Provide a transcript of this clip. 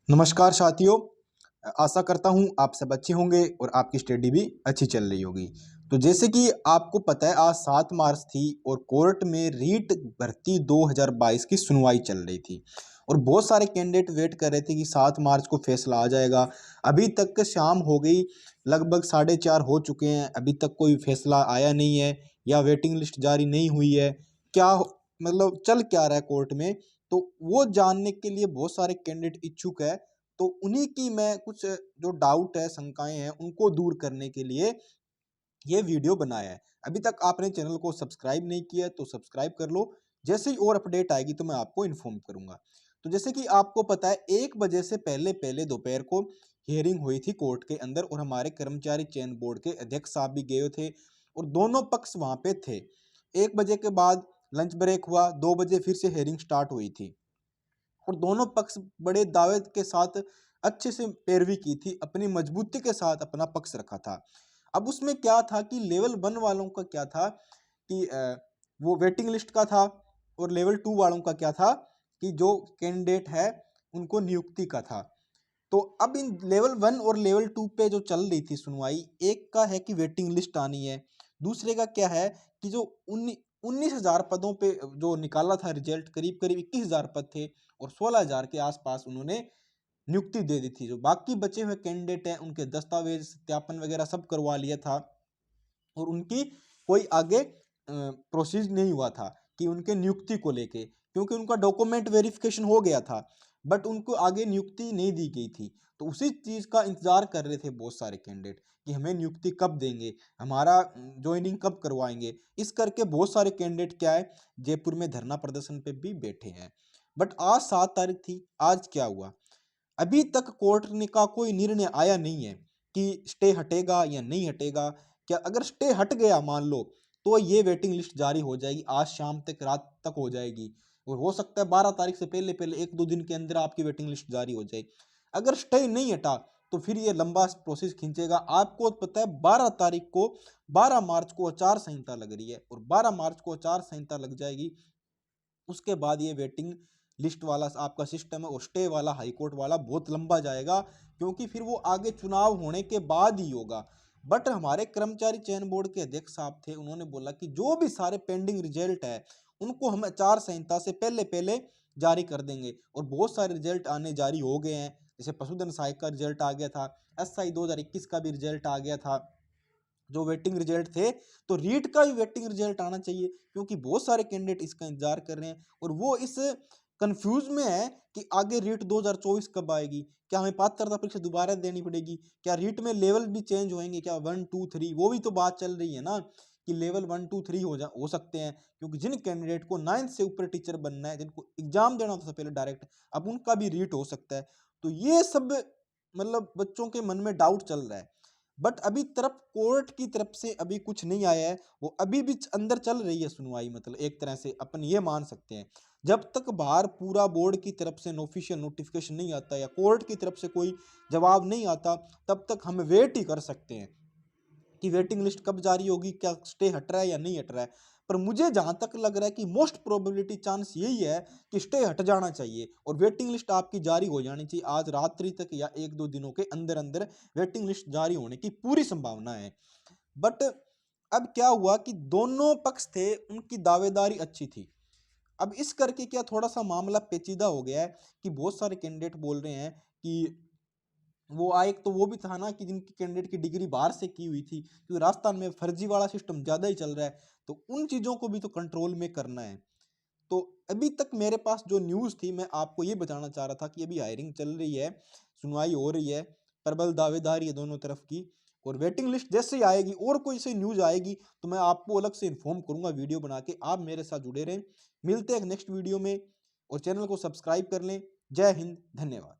नमस्कार साथियों। आशा करता हूँ आप सब अच्छे होंगे और आपकी स्टडी भी अच्छी चल रही होगी। तो जैसे कि आपको पता है आज 7 मार्च थी और कोर्ट में रीट भर्ती 2022 की सुनवाई चल रही थी और बहुत सारे कैंडिडेट वेट कर रहे थे कि 7 मार्च को फैसला आ जाएगा। अभी तक शाम हो गई, लगभग 4:30 हो चुके हैं, अभी तक कोई फैसला आया नहीं है या वेटिंग लिस्ट जारी नहीं हुई है। क्या मतलब चल क्या रहा है कोर्ट में, तो वो जानने के लिए बहुत सारे कैंडिडेट इच्छुक है। तो उन्हीं की मैं कुछ जो डाउट है, शंकाएं हैं, उनको दूर करने के लिए ये वीडियो बनाया है। अभी तक आपने चैनल को सब्सक्राइब नहीं किया तो सब्सक्राइब कर लो। जैसे ही और अपडेट आएगी तो मैं आपको इन्फॉर्म करूंगा। तो जैसे कि आपको पता है 1 बजे से पहले पहले दोपहर को हियरिंग हुई थी कोर्ट के अंदर और हमारे कर्मचारी चयन बोर्ड के अध्यक्ष साहब भी गए थे और दोनों पक्ष वहां पे थे। 1 बजे के बाद लंच ब्रेक हुआ, 2 बजे फिर से हियरिंग स्टार्ट हुई थी और दोनों पक्ष बड़े दावे के साथ अच्छे से पैरवी की थी, अपनी मजबूती के साथ अपना पक्ष रखा था। अब उसमें क्या था कि लेवल 1 वालों का क्या था कि वो वेटिंग लिस्ट का था और लेवल 2 वालों का क्या था कि जो कैंडिडेट है उनको नियुक्ति का था। तो अब इन लेवल 1 और लेवल 2 पे जो चल रही थी सुनवाई, एक का है कि वेटिंग लिस्ट आनी है, दूसरे का क्या है कि जो 19,000 पदों पे जो निकाला था रिजल्ट, करीब करीब 21,000 पद थे और 16,000 के आसपास उन्होंने नियुक्ति दे दी थी। जो बाकी बचे हुए कैंडिडेट हैं उनके दस्तावेज सत्यापन वगैरह सब करवा लिया था और उनकी कोई आगे प्रोसीज नहीं हुआ था कि उनके नियुक्ति को लेके, क्योंकि उनका डॉक्यूमेंट वेरिफिकेशन हो गया था बट उनको आगे नियुक्ति नहीं दी गई थी। तो उसी चीज का इंतजार कर रहे थे बहुत सारे कैंडिडेट कि हमें नियुक्ति कब देंगे, हमारा ज्वाइनिंग कब करवाएंगे। इस करके बहुत सारे कैंडिडेट क्या है जयपुर में धरना प्रदर्शन पे भी बैठे हैं। बट आज 7 तारीख थी, आज क्या हुआ? अभी तक कोर्ट ने का कोई निर्णय आया नहीं है कि स्टे हटेगा या नहीं हटेगा। क्या अगर स्टे हट गया मान लो तो ये वेटिंग लिस्ट जारी हो जाएगी, आज शाम तक रात तक हो जाएगी और हो सकता है 12 तारीख से पहले पहले 1-2 दिन के अंदर आपकी वेटिंग लिस्ट जारी हो जाए। अगर स्टे नहीं हटा तो फिर ये लंबा प्रोसेस खींचेगा। आपको पता है 12 मार्च को आचार संहिता लग रही है और 12 मार्च को आचार संहिता लग जाएगी। उसके बाद ये वेटिंग लिस्ट वाला आपका सिस्टम है और स्टे वाला हाईकोर्ट वाला बहुत लंबा जाएगा, क्योंकि फिर वो आगे चुनाव होने के बाद ही होगा। बट हमारे कर्मचारी चयन बोर्ड के अध्यक्ष साहब थे, उन्होंने बोला कि जो भी सारे पेंडिंग रिजल्ट है उनको हम आचार संहिता से पहले पहले जारी कर देंगे और बहुत सारे रिजल्ट आने जारी हो गए हैं। जैसे पशुधन सहायक का रिजल्ट आ गया था, एसआई 2021 का भी रिजल्ट आ गया था जो वेटिंग रिजल्ट थे। तो रीट का भी वेटिंग रिजल्ट आना चाहिए क्योंकि बहुत सारे कैंडिडेट इसका इंतजार कर रहे हैं और वो इस कंफ्यूज में है कि आगे रीट 2024 कब आएगी, क्या हमें पात्रता परीक्षा दोबारा देनी पड़ेगी, क्या रीट में लेवल भी चेंज होंगे, क्या 1 2 3 वो भी तो बात चल रही है ना कि लेवल 1 2 3 हो सकते हैं। क्योंकि जिन कैंडिडेट को 9th से ऊपर टीचर बनना है, जिनको एग्जाम देना था पहले डायरेक्ट, अब उनका भी रीट हो सकता है। तो ये सब मतलब बच्चों के मन में डाउट चल रहा है। बट अभी तरफ कोर्ट की तरफ से अभी कुछ नहीं आया है, वो अभी भी अंदर चल रही है सुनवाई। मतलब एक तरह से अपन ये मान सकते हैं जब तक बाहर पूरा बोर्ड की तरफ से ऑफिशियल नोटिफिकेशन नहीं आता या कोर्ट की तरफ से कोई जवाब नहीं आता, तब तक हम वेट ही कर सकते हैं कि वेटिंग लिस्ट कब जारी होगी, क्या स्टे हट रहा है या नहीं हट रहा है। पर मुझे जहां तक लग रहा है कि मोस्ट प्रोबेबिलिटी चांस यही है कि स्टे हट जाना चाहिए और वेटिंग लिस्ट आपकी जारी हो जानी चाहिए आज रात्रि तक या 1-2 दिनों के अंदर अंदर वेटिंग लिस्ट जारी होने की पूरी संभावना है। बट अब क्या हुआ कि दोनों पक्ष थे उनकी दावेदारी अच्छी थी। अब इस करके क्या थोड़ा सा मामला पेचीदा हो गया है कि बहुत सारे कैंडिडेट बोल रहे हैं कि वो एक तो वो भी था ना कि जिनकी कैंडिडेट की डिग्री बाहर से की हुई थी, क्योंकि राजस्थान में फर्जी वाला सिस्टम ज्यादा ही चल रहा है, तो उन चीजों को भी तो कंट्रोल में करना है। तो अभी तक मेरे पास जो न्यूज़ थी मैं आपको ये बताना चाह रहा था कि अभी हायरिंग चल रही है, सुनवाई हो रही है, प्रबल दावेदारी है दोनों तरफ की और वेटिंग लिस्ट जैसे ही आएगी और कोई से न्यूज़ आएगी तो मैं आपको अलग से इन्फॉर्म करूंगा वीडियो बना के। आप मेरे साथ जुड़े रहें। मिलते हैं नेक्स्ट वीडियो में और चैनल को सब्सक्राइब कर लें। जय हिंद, धन्यवाद।